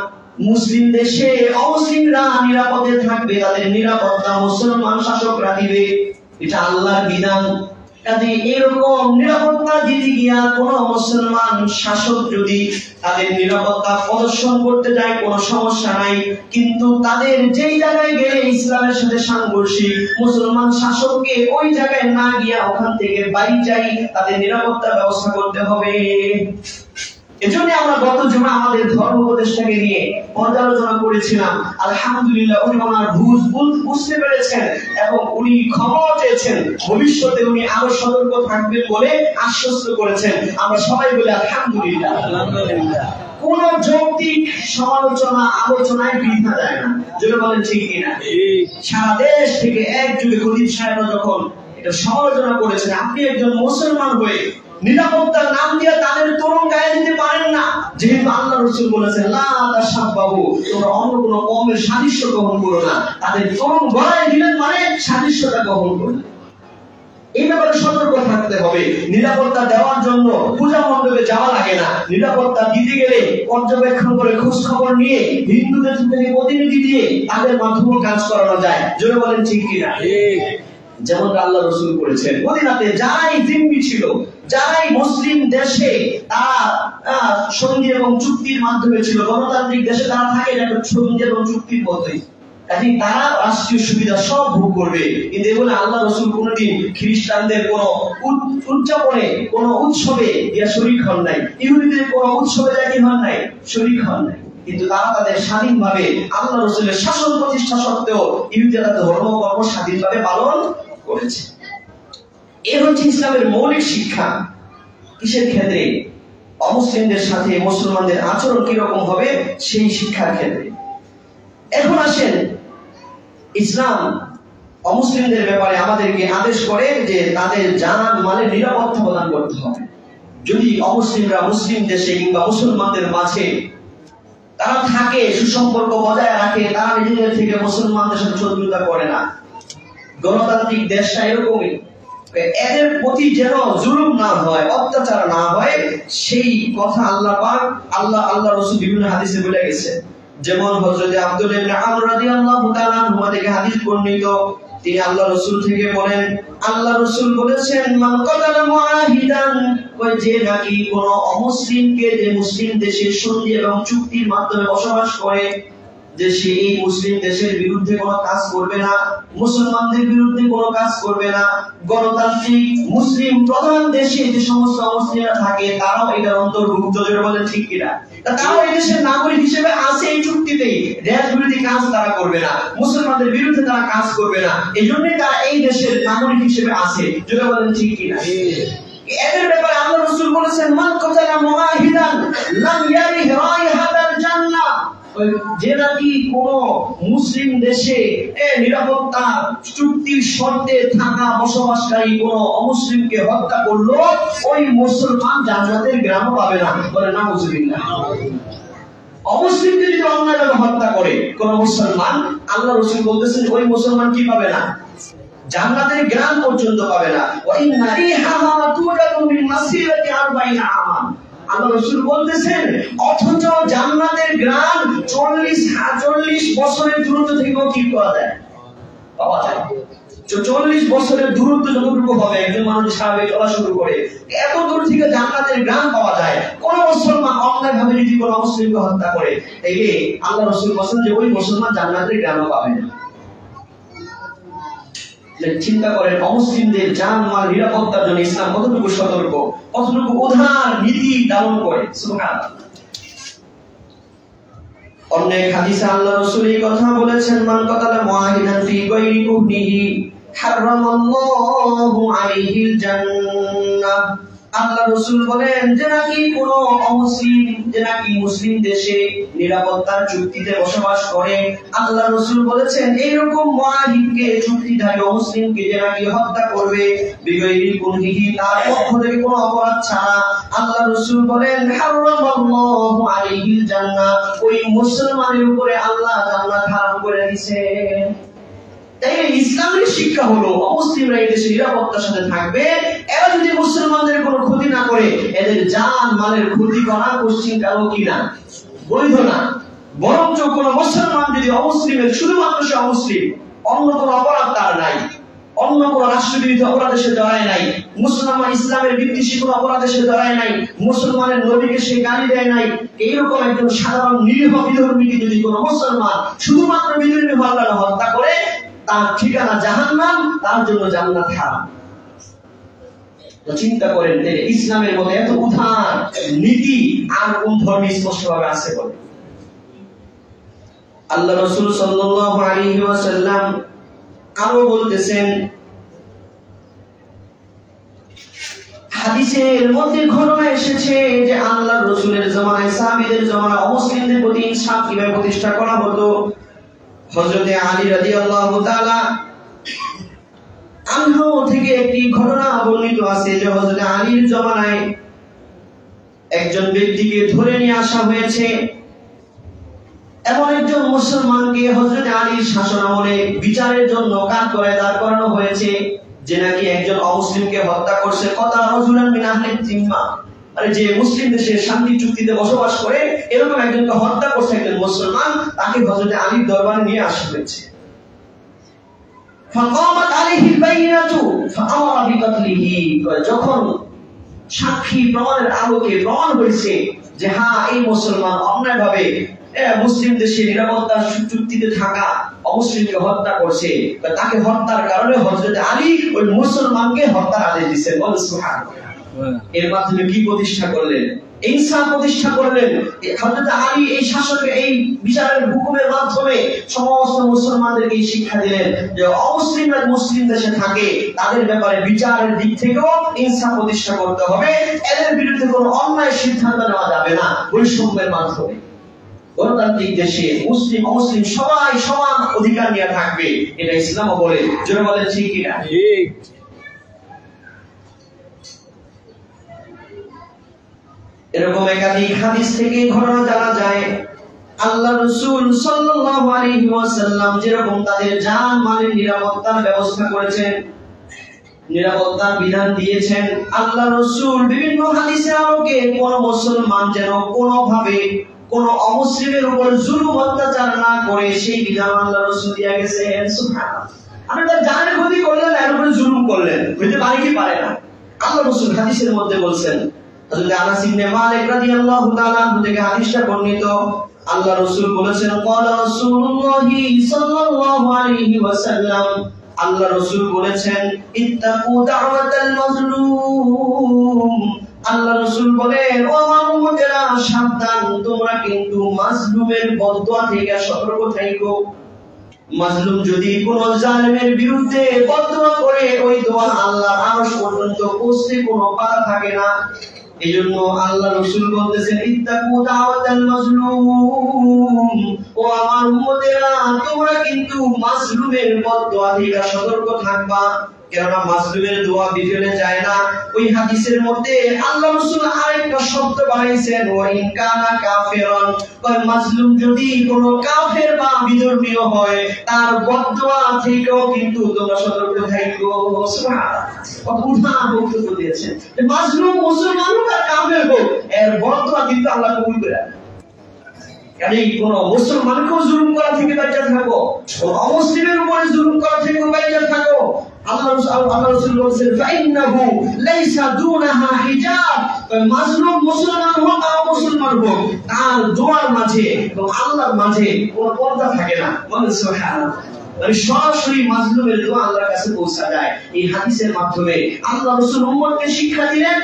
মুসলিম দেশে অমুসলিমরা নিরাপদে থাকবে, তাদের নিরাপত্তা মুসলমান শাসকরা দিবে, এটা আল্লাহর বিধান। কাজে এরকম নিরাপত্তা দিতে গিয়া কোন মুসলমান শাসক যদি তাদের নিরাপত্তা প্রদর্শন করতে যায় কোনো সমস্যা নাই, কিন্তু তাদের যেই জায়গায় গেলে ইসলামের সাথে সাংঘর্ষিক, মুসলমান শাসককে ওই জায়গায় না গিয়া ওখান থেকে বাইরে যাই, তাদের নিরাপত্তা ব্যবস্থা করতে হবে। এজন্য আমরা গত জুমা আমাদের ধর্ম উপদেষ্টাকে নিয়ে পর্যালোচনা করেছিলাম। আলহামদুলিল্লাহ উনি ওনার ভুল বুঝতে পেরেছেন এবং উনি ক্ষমা চেয়েছেন, ভবিষ্যতে উনি আরো সতর্ক থাকবেন বলে আশ্বস্ত করেছেন। আমরা সবাই বলি আলহামদুলিল্লাহ। কোন যৌক্তিক সমালোচনা আলোচনায় বৃথা যায় না। যেটা বলেন ঠিক কিনা? সারা দেশ থেকে একযোগে খতিব সাহেবরা যখন এটা সমালোচনা করেছেন, আপনি একজন মুসলমান হয়ে নিরাপত্তার নাম দিয়ে তাদের তরুণ গায়ে দিতে পারেন না, যেহেতু আল্লাহ রাসূল বলেছেন লা তাশাব্বাহু, তোমরা অন্য কোনো কওমের সাদৃশ্য গ্রহণ করো না। তাদের তরুণ গলায় দিলেন মানে সাদৃশ্যতা গ্রহণ করো। এই ব্যাপারে সতর্ক থাকতে হবে। নিরাপত্তা দেওয়ার জন্য পূজা মণ্ডপে যাওয়া লাগে না। নিরাপত্তা দিতে গেলে পর্যবেক্ষণ করে খোঁজ খবর নিয়ে হিন্দুদের থেকে প্রতিনিধি দিয়ে তাদের মাধ্যমে কাজ করানো যায়। জোরে বলেন ঠিক কিনা? যেমন আল্লাহ রাসূল করেছেন। মদিনাতে যারাই জিম্মি ছিল, যারাই মুসলিম দেশে তারা সন্ধি এবং চুক্তির মাধ্যমে ছিল, গণতান্ত্রিক দেশে তারা থাকে এটা সন্ধি এবং চুক্তির পদ্ধতি। কাজে তারা রাষ্ট্রীয় সুবিধা সব ভোগ করবে, কিন্তু এগুলো আল্লাহ রাসূল কোনদিন খ্রিস্টানদের কোন উদযাপনে কোন উৎসবে ইয়া শরীক হন নাই, ইহুদিদের কোন উৎসবে কি হন নাই, শরীক হন নাই। কিন্তু তারা তাদের স্বাধীনভাবে আল্লাহ রাসূলের শাসন প্রতিষ্ঠা সত্ত্বেও ইহুদিরা ধর্মকর্ম স্বাধীনভাবে পালন করেছে। এর হচ্ছে ইসলামের মৌলিক শিক্ষা। কিসের ক্ষেত্রে? অমুসলিমদের সাথে মুসলমানদের আচরণ কিরকম হবে সেই শিক্ষার ক্ষেত্রে। এখন আসেন, ইসলাম অমুসলিমদের ব্যাপারে আমাদেরকে আদেশ করে যে তাদের জান মালের নিরাপত্তা প্রদান করতে হবে। যদি অমুসলিমরা মুসলিম দেশে কিংবা মুসলমানদের মাঝে তারা থাকে, সুসম্পর্ক বজায় রাখে, তারা নিজেদের থেকে মুসলমানদের সাথে শত্রুতা করে না। গণতান্ত্রিক দেশটা এরকমই, এদের প্রতি যেন জুলুম না হয়, অত্যাচার না হয়, সেই কথা আল্লাহ পাক আল্লাহ রাসূল বিভিন্ন হাদিসে বলে গেছে। যেমন হযরত আব্দুল ইবনে আমর রাদিয়াল্লাহু তাআলা আনহু থেকে হাদিস বর্ণিত, তিনি আল্লাহ রাসূল থেকে বলেন, আল্লাহ রাসূল বলেছেন, মান কাতালা মুআহিদান, যে নাকি কোন অমুসলিমকে যে মুসলিম দেশের সন্ধি এবং চুক্তির মাধ্যমে বসবাস করে, যে সে এই মুসলিম দেশের বিরুদ্ধে কোনো কাজ করবে না, মুসলমানদের বিরুদ্ধে কোনো কাজ করবে না। গণতান্ত্রিক মুসলিম প্রধান দেশে যে সমস্ত মুসলিমরা থাকে তারাও এটার অন্তর্ভুক্ত, যেটা বলেন ঠিক কিনা, তারাও এই দেশের নাগরিক হিসেবে আছে এই চুক্তিতেই। দেশ বিরোধী কাজ তারা করবে না, মুসলমানদের বিরুদ্ধে তারা কাজ করবে না, এই জন্যই তারা এই দেশের নাগরিক হিসেবে আছে, যেটা বলেন ঠিক কিনা। এদের ব্যাপারে আল্লাহ রাসূল বলেছেন, মান কাতালা মুআহিদান লাম ইয়ারিহ রাইহাতাল জান্নাহ, যে নাকি কোন মুসলিম দেশে নিরাপত্তা চুক্তির শর্তে থাকা বসবাসকারী কোন অমুসলিমকে হত্যা করলো, ওই মুসলমান জান্নাতের গ্রাম পাবে না। বলে নাউজুবিল্লাহ। অমুসলিমকে যদি অন্যায়ভাবে হত্যা করে কোন মুসলমান, আল্লাহ রাসূল বলতেছেন ওই মুসলমান কি পাবে না, জান্নাতের গ্রাম পর্যন্ত পাবে না। ওই নারিহা তুরাতু মিন মাসিরাতি 40 আমা, আল্লাহ রাসূল বলতেছেন, অথচ জান্নাতের গ্রাম 40 বছরের দূরত্ব থেকেও কি করা যায়, পাওয়া যায়। 40 বছরের দূরত্ব যতটুকু হবে একজন মানুষ স্বাভাবিক চলা শুরু করে, এত দূর থেকে জান্নাতের গ্রাম পাওয়া যায়। কোন মুসলমান অন্যায়ভাবে যদি কোন মুসলিমকে হত্যা করে, এই আল্লাহ রাসূল বলেন যে ওই মুসলমান জান্নাতের গ্রামও পাবে না। চিন্তা করেন, অমুসলিমদের জানমাল নিরাপত্তার জন্য ইসলাম কতটুকু সতর্ক, কতটুকু উদার নীতি ধারণ করে। সুবহানাল্লাহ। অন্য এক হাদিসে আল্লাহ রাসূল এই কথা বলেছেন, মান কাতালা মুআহিদান ফি গায়রি কুহনিহি হারামাল্লাহু আলাইহিল জান্নাহ। আল্লাহ রাসূল বলেন, যে নাকি কোন অমুসলিম যে নাকি মুসলিম দেশে নিরাপত্তার চুক্তিতে বসবাস করে, আল্লাহ রাসূল বলেছেন এইরকম মুআহিদকে, চুক্তিধারী অমুসলিমকে যে নাকি হত্যা করবে, বিগাইরি কুনহিহি, তার পক্ষ থেকে কোনো অপরাধ ছাড়া, আল্লাহ রাসূল বলেন হারামাল্লাহু আলাইহিল জান্নাহ, ওই মুসলমানের উপরে আল্লাহ জান্নাত হারাম করে দিয়েছেন। তাই ইসলামের শিক্ষা হলো অমুসলিমরা এই দেশে নিরাপত্তার সাথে থাকবে, এরা যদি মুসলমানদের কোনো ক্ষতি না করে, এদের জান মালের ক্ষতি করা পশ্চিম কালো কিনা বৈধ না। বরঞ্চ কোন মুসলমান যদি অমুসলিমের, শুধুমাত্র সে অমুসলিম, অন্য কোন অপরাধ তার নাই, অন্য কোন রাষ্ট্রবিরোধী অপরাধে সে জড়ায় নাই, মুসলমান ইসলামের বিদ্বেষী কোন অপরাধে সে জড়ায় নাই, মুসলমানের নবীকে সে গালি দেয় নাই, এইরকম একজন সাধারণ নিরীহ বিধর্মীকে যদি কোন মুসলমান শুধুমাত্র বিধর্মী হত্যা করে, তার ঠিকানা জাহান্নাম, তার জন্য জান্নাত হারাম। তো চিন্তা করেন, ইসলামের মধ্যে এত উদার নীতি আর কোন ধর্মে স্পষ্টভাবে আছে বলে। আল্লাহ রাসূল সাল্লাল্লাহু আলাইহি ওয়াসাল্লাম আরো বলতেছেন, হাদিসের মধ্যে ঘটনা এসেছে যে আল্লাহ রাসূলের জামানায়, সাহাবীদের জামানায় অমুসলিমদের প্রতি ইনসাফ কিভাবে প্রতিষ্ঠা করা হতো। হযরত আলী রাদিয়াল্লাহু তাআলা আনহু থেকে একটি ঘটনা বর্ণিত আছে যে হযরত আলীর জামানায় একজন ব্যক্তিকে ধরে নিয়ে আসা হয়েছে। এমন একজন মুসলমানকে হযরত আলীর শাসনামলে বিচারের জন্য কাঠগড়ায় দাঁড় করানো হয়েছে, যে নাকি একজন অমুসলিমকে হত্যা করছে। কথা রাজুলান মিন আহলিল জিম্মা, মানে যে মুসলিম দেশে শান্তি চুক্তিতে বসবাস করে এরকম একজনকে হত্যা করছে একজন মুসলমান, তাকে হযরত আলীর দরবারে নিয়ে আসা হয়েছে। ফাকামাত আলাইহিল বাইনাতু ফাআমারা বিকাতলিহি, যখন সাক্ষী প্রমাণের আলোকে প্রমাণ হয়েছে যে হ্যাঁ এই মুসলমান অন্যায়ভাবে মুসলিম দেশে নিরাপত্তার চুক্তিতে থাকা অমুসলিমকে হত্যা করছে, তাকে হত্যার কারণে হযরত আলী ওই মুসলমানকে হত্যার আদেশ দিয়েছেন। বলেন সুবহানাল্লাহ। এর মাধ্যমে কি প্রতিষ্ঠা করলেন? ইনসাফ প্রতিষ্ঠা করলেন। হযরত আলী এই শাসকের এই বিচারের হুকুমের মাধ্যমে সমস্ত মুসলমানদেরকে শিক্ষা দিলেন যে অমুসলিমরা মুসলিম দেশে থাকে তাদের ব্যাপারে বিচারের দিক থেকেও ইনসাফ প্রতিষ্ঠা করতে হবে, এদের বিরুদ্ধে কোনো অন্যায় সিদ্ধান্ত নেওয়া যাবে না বৈষম্যের মাধ্যমে। গণতান্ত্রিক দেশে মুসলিম অমুসলিম সবাই সমান অধিকার নিয়ে থাকবে, এটা ইসলামও বলে। জোরে বলেন ঠিক কিনা? ঠিক। এরকম একাধিক হাদিস থেকে ঘটনা জানা যায় আল্লাহ রাসূল সাল্লাল্লাহু আলাইহি ওয়াসাল্লাম যেরকম তাদের জান মালের নিরাপত্তার ব্যবস্থা করেছেন, নিরাপত্তার বিধান দিয়েছেন, আল্লাহ রাসূল বিভিন্ন হাদিসের আলোকে কোন মুসলমান যেন কোনোভাবে কোন অমুসলিমের উপর জুলুম অত্যাচার না করে সেই বিধান আল্লাহ রাসূল দিয়ে গেছেন। সুবহানাল্লাহ। আপনি তার জানের ক্ষতি করলেন, এর উপরে জুলুম করলেন, হইতে পারে কি পারে না? আল্লাহ রাসূল হাদিসের মধ্যে বলছেন, হযরত আনাস ইবনে মালিক রাদিয়াল্লাহু তাআলা আনহু থেকে হাদিসটা বর্ণিত, আল্লাহ রাসূল বলেছেন, ক্বালা রাসূলুল্লাহি সাল্লাল্লাহু আলাইহি ওয়াসাল্লাম, আল্লাহ রাসূল বলেছেন, ইত্তাকু দাওয়াতাল মাজলুম। আল্লাহ রাসূল বলেন, ও আমার উম্মতেরা সাবধান, তোমরা কিন্তু মাজলুমের বদদোয়া থেকে সতর্ক থাকো। মাজলুম যদি কোন জালেমের বিরুদ্ধে বদদোয়া করে ওই দোয়া আল্লাহর আরশ পর্যন্ত পৌঁছতে কোনো বাধা থাকে না। এজন্য আল্লাহ রাসূল বলতেছেন, ইত্তাকু দাওয়াতাল মাজলুম, ও আমার উম্মতেরা তোমরা কিন্তু মাজলুমের বদদোয়া থেকে সতর্ক থাকবা, কেননা মাজলুমের দোয়া বিফলে যায় না। ওই হাদিসের মধ্যে আল্লাহ রাসূল আরেকটা শব্দ বানাইছেন, ওয়া ইন কানা কাফিরান, ওই মাজলুম যদি কোনো কাফের বা বিধর্মীয় হয় তার বদদোয়া থেকেও কিন্তু তোমরা সতর্ক থাকো। সুবহানাল্লাহ। কত উদাহরণ বক্তব্য দিয়েছেন যে মাজলুম মুসলমান হোক আর কাফের হোক, এর বদদোয়া কিন্তু আল্লাহ কবুল করে। কারণ কোন মুসলমানকেও জুলুম করা থেকে বাঁচা থাকো, অমুসলিমের উপরে জুলুম করা থেকে বাঁচা থাকো। আল্লাহ রাসূল বলেছেন, ফাইন্নাহু লাইসা দুনাহা হিজাব, মাজলুম মুসলমান হোক আর মুসলমান হোক তার দোয়ার মাঝে এবং আল্লাহর মাঝে কোনো পর্দা থাকে না। বলেন সুবহানাল্লাহ। মানে সরাসরি মাজলুমের দোয়া আল্লাহর কাছে পৌঁছা যায়। এই হাদিসের মাধ্যমে আল্লাহ রাসূল উম্মতকে শিক্ষা দিলেন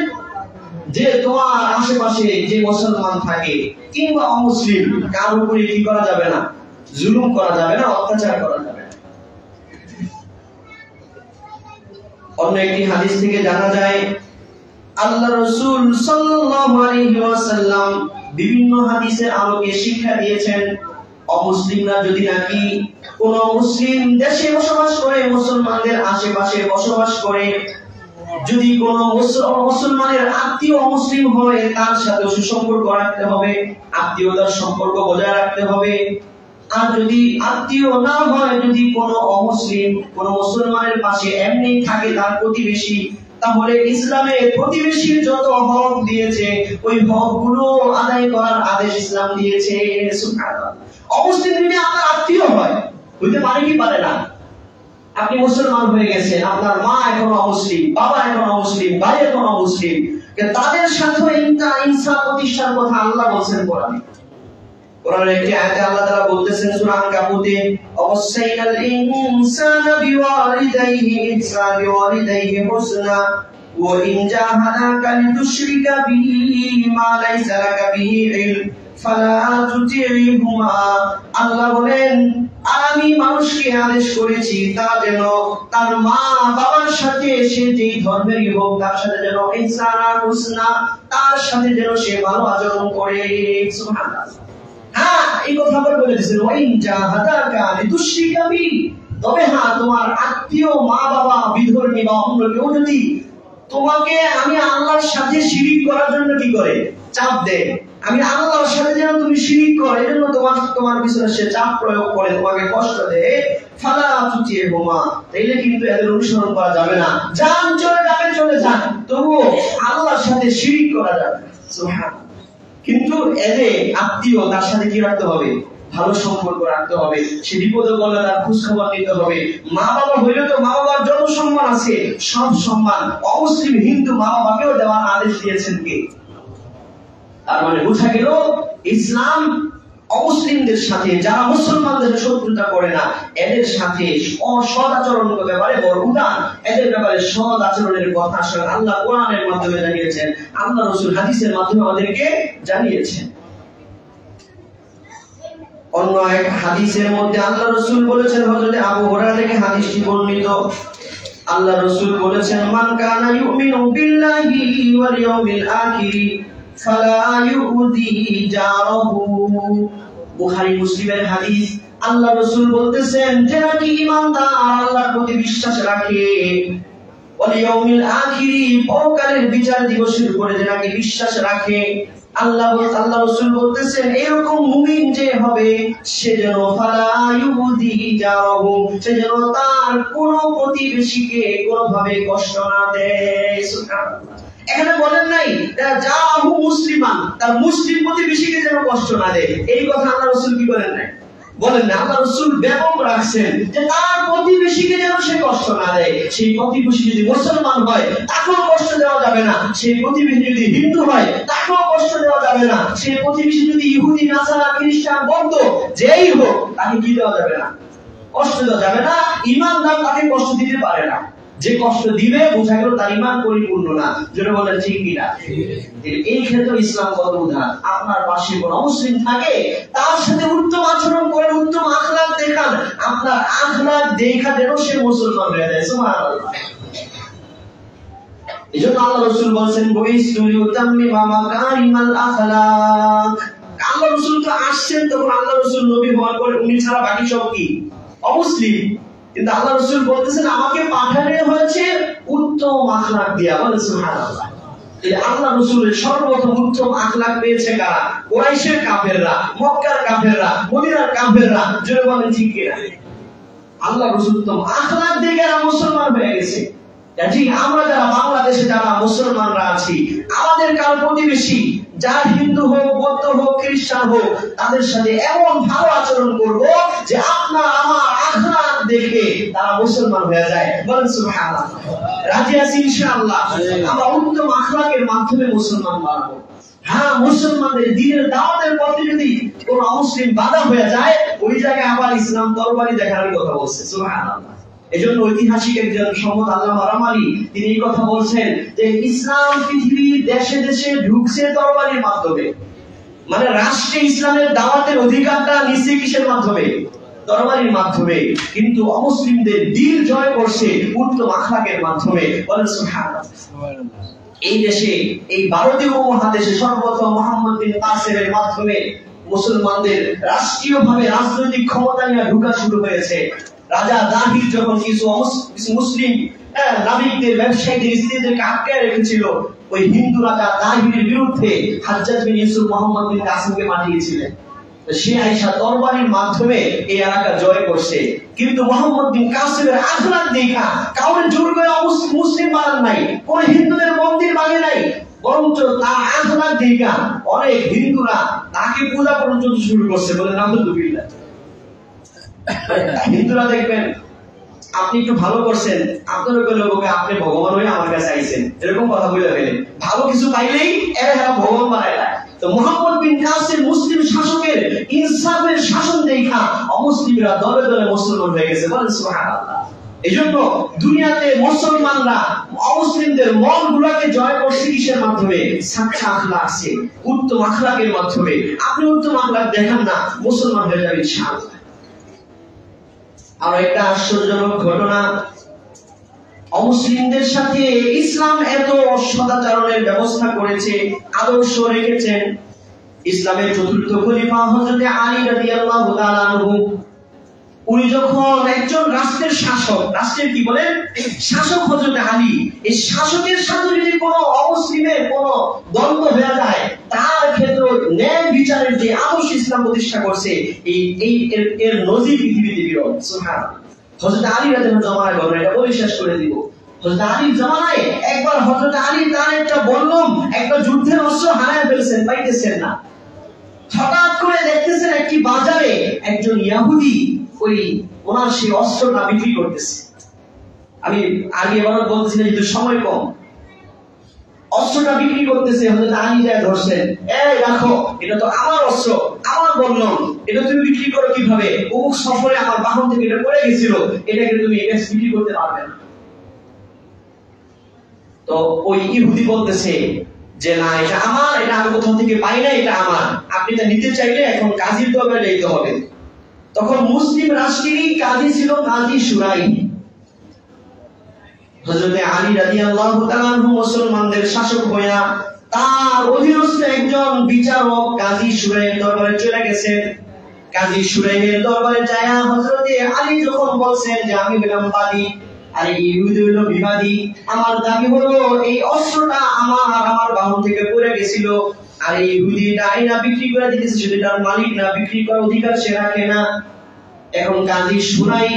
যে তোমার আশেপাশে যে মুসলমান থাকে কিংবা অমুসলিম কার উপরে কি করা যাবে না, জুলুম করা যাবে না, অত্যাচার করা যাবে না। অন্য একটি হাদিস থেকে জানা যায় আল্লাহ রাসূল সাল্লাল্লাহু আলাইহি ওয়াসাল্লাম বিভিন্ন হাদিসের আলোকে শিক্ষা দিয়েছেন, অমুসলিমরা যদি নাকি কোন মুসলিম দেশে বসবাস করে, মুসলমানদের আশেপাশে বসবাস করে, যদি কোন মুসলমানের আত্মীয় অমুসলিম হয় তার সাথে সুসম্পর্ক রাখতে হবে, আত্মীয়তার সম্পর্ক বজায় রাখতে হবে। আর যদি আত্মীয় না হয়, যদি কোন অমুসলিম কোন মুসলমানের পাশে এমনি থাকে তার প্রতিবেশী, তাহলে ইসলামে প্রতিবেশীর যত হক দিয়েছে ওই হকগুলো আদায় করার আদেশ ইসলাম দিয়েছে। সুবহানাল্লাহ। অমুসলিম যদি আপনার আত্মীয় হয়, হইতে পারে কি পারে না? আপনি মুসলমান হয়ে গেছেন, আপনার মা এখন অমুসলিম, বাবা এখন অমুসলিম, ভাই এখন অমুসলিম, তাদের সাথে ইনসাফ প্রতিষ্ঠার কথা আল্লাহ বলেছেন কোরআনে। কোরআনের একটি আয়াতে আল্লাহ তাআলা বলতেছেন সূরা আনকাবুতে, অবসাইনাল ইনসানা বিওয়ালিদাইহি ইহসানা বিওয়ালিদাইহি হুসনা ওয়া ইন জাহাদাকা লিতুশরিকা বিহি মা লাইসা লাকা বিহি ইলম ফালা তুতি'হুমা। আল্লাহ বলেন, আমি মানুষকে আদেশ করেছি তারা যেন তার মা বাবার সাথে সে যেই ধর্মেরই হোক তার সাথে যেন ইহসানা হুসনা, তার সাথে যেন সে ভালো আচরণ করে। সুবহানাল্লাহ। হ্যাঁ, এই কথা বলে দিয়েছেন, ওয়াইন জাহাদাকা লিতুশরিকা বি, তবে হ্যাঁ তোমার আত্মীয় মা বাবা বিধর্মী বা অন্য কেউ যদি তোমাকে আমি আল্লাহর সাথে শিরিক করার জন্য কি করে চাপ দেয়, আমি আল্লাহর সাথে যেন তুমি শিরিক করো এজন্য তোমার পিছনে সে চাপ প্রয়োগ করে তোমাকে কষ্ট দেয়, ফালা তুতি'হুমা, তাইলে কিন্তু এদের অনুসরণ করা যাবে না। যান চলে যাবে, চলে যান, তবুও আল্লাহর সাথে শিরিক করা যাবে না। সুবহানাল্লাহ। কিন্তু এদের আত্মীয় তার সাথে কি রাখতে হবে, ভালো সম্পর্ক রাখতে হবে, সে বিপদে পড়লে তার খোঁজ খবর নিতে হবে। মা বাবা হইলে তো মা বাবার যত সম্মান আছে সব সম্মান অমুসলিম হিন্দু মা বাবাকেও দেওয়ার আদেশ দিয়েছেন কে? তার মানে বোঝা গেল ইসলাম অমুসলিমদের সাথে, যারা মুসলমানদের শত্রুতা করে না, এদের সাথে সৎ আচরণ ব্যাপারে বড় উদান, এদের ব্যাপারে সৎ আচরণের কথা আসলে আল্লাহ কোরআনের মাধ্যমে জানিয়েছেন, আল্লাহ রাসূল হাদিসের মাধ্যমে আমাদেরকে জানিয়েছেন। অন্য এক হাদিসের মধ্যে আল্লাহ রাসূল বলেছেন, হযরত আবু হুরায়রা থেকে হাদিসটি বর্ণিত, আল্লাহ রাসূল বলেছেন, মান কানা ইউমিনু বিল্লাহি ওয়াল ইয়াউমিল আখির ফালা ইউযি জারাহু। বুখারী মুসলিমের হাদিস। আল্লাহ রাসূল বলতেছেন, যারা কি ঈমানদার, আল্লাহর প্রতি বিশ্বাস রাখে, ওয়াল ইয়াউমিল আখির পরকালের বিচার দিবসের উপরে যারা কি বিশ্বাস রাখে, আল্লাহ রাসূল বলতেছেন এরকম মুমিন যে হবে সে যেন ফালা ইউযি জারাহু, সে যেন তার কোন প্রতিবেশীকে কোনোভাবে কষ্ট না দেয়। সুবহানাল্লাহ। এখানে বলেন নাই জারাহু মুসলিমান, তার মুসলিম প্রতিবেশীকে যেন কষ্ট না দেয়, এই কথা আল্লাহ রাসূল কি বলেন নাই, বলেন না। আল্লাহ রাসূল ব্যাপক রাখছেন যে তার প্রতিবেশীকে যেন সে কষ্ট না দেয়। সেই প্রতিবেশী যদি মুসলমান হয় তাকেও কষ্ট দেওয়া যাবে না, সেই প্রতিবেশী যদি হিন্দু হয় তাকেও কষ্ট দেওয়া যাবে না, সেই প্রতিবেশী যদি ইহুদি, নাসারা, খ্রিস্টান, বৌদ্ধ যেই হোক তাকে কি দেওয়া যাবে না, কষ্ট দেওয়া যাবে না। ঈমানদার তাকে কষ্ট দিতে পারে না, যে কষ্ট দিবে বোঝা গেল তার ঈমান পরিপূর্ণ না। যেটা বলেন ঠিক কিনা? এই ক্ষেত্রে ইসলাম কত উদার। আপনার পাশে কোন মুসলিম থাকে তার সাথে উত্তম আচরণ করেন, উত্তম আখলাক দেখান, আপনার আখলাক দেখা যেন সে মুসলমান হয়ে যায়। সুবহানাল্লাহ। এজন্য আল্লাহ রাসূল বলেন, বুইসতু লিউতাম্মিমা মাকারিমাল আখলাক। আল্লাহ রাসূল তো আসছেন, তখন আল্লাহ রাসূল নবী হওয়ার পরে উনি ছাড়া বাকি সব কি অমুসলিম, কিন্তু আল্লাহ রাসূল বলতেছেন আমাকে পাঠানো হয়েছে উত্তম আখলাক দিয়া। বলেন সুবহানাল্লাহ। এই আল্লাহ রাসূলের সর্বপ্রথম উত্তম আখলাক পেয়েছে কারা? কুরাইশের কাফেররা, মক্কার কাফেররা, মদিনার কাফেররা। জোরে বলেন ঠিক কিনা? আল্লাহ রাসূল উত্তম আখলাক দেখে মুসলমান হয়ে গেছে। ঠিক আমরা যারা বাংলাদেশে যারা মুসলমানরা আছি, আমাদের কারো প্রতিবেশী যা হিন্দু হোক, বৌদ্ধ হোক, খ্রিস্টান হোক, তাদের সাথে এমন ভালো আচরণ করব যে আপনার আমার আখলাক দেখে তারা মুসলমান হয়ে যায়। বলেন সুবহানাল্লাহ। রাজি আছি ইনশাআল্লাহ। আমরা উত্তম আখলাকের মাধ্যমে মুসলমান বানাবো। হ্যাঁ, মুসলমানদের দ্বীনের দাওয়াতের পথে যদি কোন অমুসলিম বাধা হয়ে যায়, ওই জায়গায় আবার ইসলাম তরবারি দেখানোর কথা বলছে। সুবহানাল্লাহ। এজন্য ঐতিহাসিক একজন সম্মত আল্লামা রামালি তিনি এই কথা বলছেন যে ইসলাম পৃথিবীর দেশে দেশে ঢুকছে তরবারির মাধ্যমে। মানে রাষ্ট্রে ইসলামের দাওয়াতের অধিকারটা নিচে কিসের মাধ্যমে? তরবারির মাধ্যমে। কিন্তু অমুসলিমদের দিল জয় করছে উত্তম আখলাকের মাধ্যমে। বলেন সুবহানাল্লাহ। এই দেশে, এই ভারতীয় উপমহাদেশে সর্বপ্রথম মুহাম্মদ বিন কাসিমের মাধ্যমে মুসলমানদের রাষ্ট্রীয়ভাবে রাজনৈতিক ক্ষমতা নিয়ে ঢোকা শুরু হয়েছে। রাজা দাহির যখন কিছু মুসলিম নাবিকদের, ব্যবসায়ীদের স্ত্রীদেরকে আটকে রেখেছিল, ওই হিন্দু রাজা দাহিরের বিরুদ্ধে হাজ্জাজ বিন ইউসুফ মুহাম্মদ বিন কাসিমকে পাঠিয়েছিলেন। সে আয়েশা তরবারির মাধ্যমে এই এলাকা জয় করছে। কিন্তু মুহাম্মদ বিন কাসিমের আখলাক দেখা কাউকে জোর করে মুসলিম বানান নাই, কোন হিন্দুদের মন্দির বানিয়ে নাই, বরঞ্চ তার আখলাক দেখা অনেক হিন্দুরা তাকে পূজা পর্যন্ত শুরু করছে। বলে নাউযুবিল্লাহ। হিন্দুরা দেখবেন আপনি একটু ভালো করছেন, আপনার লোকে আপনি ভগবান হয়ে আমার কাছে আইছেন, এরকম কথা বলে ফেলেন। ভালো কিছু পাইলেই এরা ভগবান বানায় না। তো মুহাম্মদ বিন কাসিম মুসলিম শাসকের ইনসাফের শাসন দেখা অমুসলিমরা দলে দলে মুসলমান হয়ে গেছে। বলেন সুবহানাল্লাহ। এজন্য দুনিয়াতে মুসলমানরা অমুসলিমদের মনগুলোকে জয় করছে কিসের মাধ্যমে? সাচ্চা আখলাক আছে, উত্তম আখলাকের মাধ্যমে। আপনি উত্তম আখলাক দেখান না, মুসলমান হয়ে যাবেন ইনশাআল্লাহ। আর একটা আশ্চর্যজনক ঘটনা, অমুসলিমদের সাথে ইসলাম এত সদাচরণের ব্যবস্থা করেছে, আদর্শ রেখেছেন। ইসলামের চতুর্থ খলিফা হযরত আলী রাদিয়াল্লাহু তাআলা আনহু, উনি যখন একজন রাষ্ট্রের শাসক, রাষ্ট্রের কি বলেন শাসক হযরত আলী, এই শাসকের সাথে যদি কোনো অমুসলিমের কোনো দ্বন্দ্ব হয়ে যায়, তার ক্ষেত্রে ন্যায় বিচারের যে আদর্শ ইসলাম প্রতিষ্ঠা করছে, এর নজির পৃথিবীতে বিরল। সুবহানাল্লাহ। হযরত আলী রাদিয়াল্লাহু জামানায় ঘটনা, এটা বলে শেষ করে দিব। হযরত আলীর জামানায় একবার হযরত আলী তার একটা বল্লম, একটা যুদ্ধের অস্ত্র হারায় ফেলছেন, পাইতেছেন না। হঠাৎ করে দেখতেছেন একটি বাজারে একজন ইহুদি ওই ওনার সেই অস্ত্রটা বিক্রি করতেছে। আমি আগে এবার বলতেছিলাম কিন্তু সময় কম। অস্ত্রটা বিক্রি করতেছে, হযরত আলী যায় ধরছেন, এই রাখো, এটা তো আমার অস্ত্র, আমার বললাম, এটা তুমি বিক্রি করো কিভাবে? অমুক সফরে আমার বাহন থেকে এটা পড়ে গেছিল, এটাকে তুমি বিক্রি করতে পারবে না। তো ওই ইহুদি বলতেছে যে না, এটা আমার, এটা আমি কোথাও থেকে পাই না, এটা আমার, আপনি এটা নিতে চাইলে এখন কাজীর দরবারে যেতে হবে। তখন মুসলিম রাষ্ট্রেরই কাজী ছিল কাজী শুরাই। হযরত আলী রাদিয়াল্লাহু তাআলা আনহু মুসলমানদের শাসক হইয়া তার অধীনস্থ একজন বিচারক কাজী শুরাইয়ের দরবারে চলে গেছেন। কাজী শুরাইয়ের দরবারে যায় হযরত আলী যখন বলছেন যে আমি হলাম বাদী, আর ইহুদি হলো বিবাদী, আমার দাবি হলো এই অস্ত্রটা আমার বাহন থেকে পড়ে গেছিল, আর এই ইহুদি এটা আইনা বিক্রি করে দিতেছে, সেটার মালিক না, বিক্রি করার অধিকার সে রাখে না। এখন কাজী শুরাই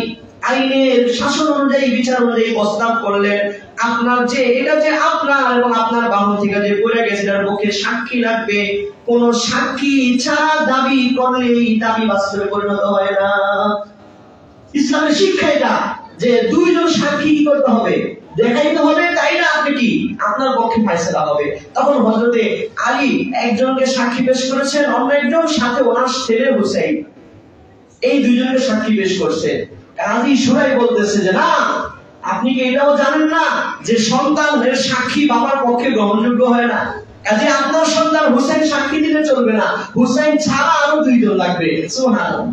আইনের শাসন অনুযায়ী, বিচার অনুযায়ী প্রস্তাব করলেন, আপনার যে এটা যে আপনার এবং আপনার বাহন থেকে যে পড়ে গেছে, এটার পক্ষে সাক্ষী লাগবে। কোন সাক্ষী ছাড়া দাবি করলে এই দাবি বাস্তবে পরিণত হয় না। ইসলামের শিক্ষা এটা যে দুইজন সাক্ষী কি করতে হবে, দেখাইতে হবে, তাই না আপনি কি আপনার পক্ষে ফয়সালা হবে। তখন হযরতে আলী একজনকে সাক্ষী পেশ করেছেন, অন্য একজন সাথে ওনার ছেলে হুসাইন, এই দুইজনকে সাক্ষী পেশ করছে। কাজী শুরাই বলতেছে যে না, আপনি কি এটাও জানেন না যে সন্তানের সাক্ষী বাবার পক্ষে গ্রহণযোগ্য হয় না? কাজে আপনার সন্তান হুসাইন সাক্ষী দিলে চলবে না, হুসাইন ছাড়া আরো দুইজন লাগবে। সুবহানাল্লাহ।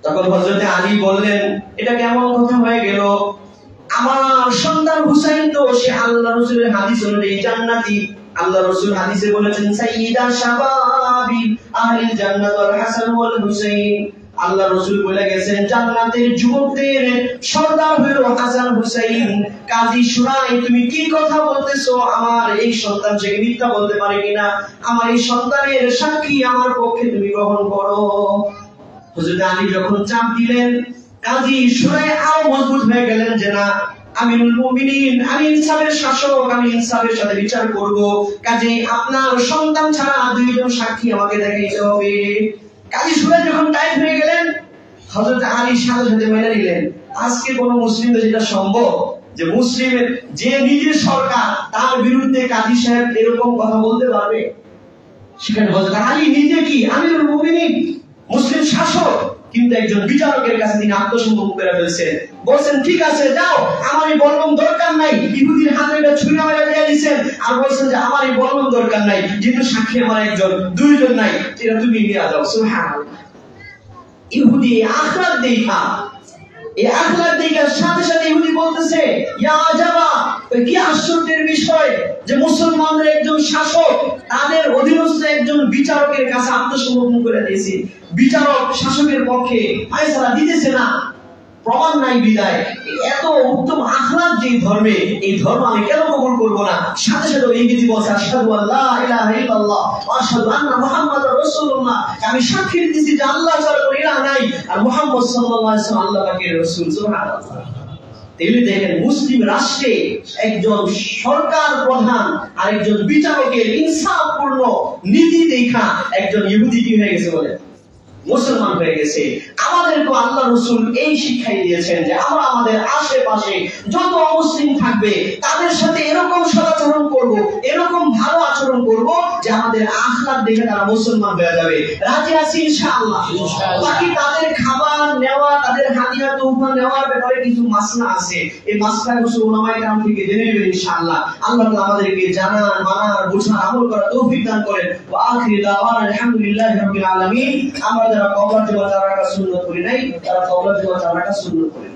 তখন হযরতে আলী বললেন, এটা কেমন কথা হয়ে গেল? আমার সন্তান হুসাইন তো সে আল্লাহ রাসূলের হাদিস অনুযায়ী জান্নাতি। আল্লাহ রাসূল হাদিসে বলেছেন, সাইয়্যিদা শাবাবি আহলিল জান্নাত ওয়াল হাসান ওয়াল হুসাইন। আল্লাহ রাসূল বলে গেছেন জান্নাতের যুবকদের সর্দার হলো হাসান হুসাইন। কাজী শুরাই তুমি কি কথা বলতেছো? আমার এই সন্তান সে মিথ্যা বলতে পারে কিনা? আমার এই সন্তানের সাক্ষী আমার পক্ষে তুমি গ্রহণ করো। হযরত আলী যখন চাপ দিলেন, কাজী শুরাই আরো মজবুত হয়ে গেলেন যে না, আমিরুল মুমিনিন, আমি ইনসাফের শাসক, আমি ইনসাফের সাথে বিচার করব, কাজে আপনার সন্তান ছাড়া দুইজন সাক্ষী আমাকে দেখাইতে হবে। কাজী শুরাই যখন টাইট হয়ে গেলেন, হযরত আলী সাথে সাথে মেনে নিলেন। আজকে কোন মুসলিম দেশে এটা সম্ভব যে মুসলিমের যে নিজের সরকার তার বিরুদ্ধে কাজী সাহেব এরকম কথা বলতে পারবে? সেখানে হযরত আলী নিজে কি আমিরুল মুমিনিন, মুসলিম শাসক, কিন্তু একজন বিচারকের কাছে তিনি আত্মসমর্পণ করে ফেলছেন। বলছেন ঠিক আছে যাও, আমার এই বলবম দরকার নাই। ইহুদির হাতে এটা ছুরি মারা দিয়ে দিয়েছেন, আর বলছেন যে আমার এই বলবম দরকার নাই, যেহেতু সাক্ষী আমার একজন, দুইজন নাই, এটা তুমি নিয়ে যাও। সুবহানাল্লাহ। ইহুদি আখলাক দেখা, এই আখলাক দেখার সাথে সাথে ইহুদি বলতেছে, ইয়া আজাবা, কি আশ্চর্যের বিষয় যে মুসলমানদের একজন শাসক তাদের অধীনস্থ একজন বিচারকের কাছে আত্মসমর্পণ করে দিয়েছে, বিচারক শাসকের পক্ষে ফয়সালা দিতেছে না, প্রমাণ নাই বিদায়। এত উত্তম আখলাক যে ধর্মে, এই ধর্ম আমি কেন কবুল করব না? সাথে সাথে ইংরেজি বলছে আশহাদু আল্লা ইলাহা ইল্লাল্লাহ ওয়া আশহাদু আন্না মুহাম্মাদার রাসূলুল্লাহ, আমি সাক্ষী দিতেছি যে আল্লাহ ছাড়া কোনো ইলাহ নাই আর মুহাম্মদ সাল্লাল্লাহু আলাইহি ওয়াসাল্লাম আল্লাহ পাকের রাসূল। সুবহানাল্লাহ। তাহলে দেখেন মুসলিম রাষ্ট্রে একজন সরকার প্রধান আর একজন বিচারকের ইনসাফপূর্ণ নীতি দেখা একজন ইহুদি কি হয়ে গেছে বলে মুসলমান হয়ে গেছে। আমাদেরকে আল্লাহ রাসূল এই শিক্ষাই দিয়েছেন যে আমরা আমাদের আশেপাশে যত অমুসলিম থাকবে তাদের সাথে এরকম সদাচরণ করব, এরকম ভালো আচরণ করব যে আমাদের আখলাক দেখে তারা মুসলমান হয়ে যাবে। রাজি আছি ইনশাআল্লাহ। বাকি তাদের খাবার নেওয়া, তাদের হাদিয়া তোহফা নেওয়ার ব্যাপারে কিছু মাসলা আছে, এই মাসলাগুলো উলামায়ে কেরাম থেকে জেনে নেবেন ইনশাআল্লাহ। আল্লাহ তাআলা আমাদেরকে জানার, মানার, বোঝার, আমল করার তৌফিক দান করেন। ওয়া আখিরু দাওয়ানা আলহামদুলিল্লাহি রাব্বিল আলামিন। আমরা যারা কওলার জবাব তারা সুন্নাত করি নাই, তারা কওলার জবাব তারা সুন্নাত করি।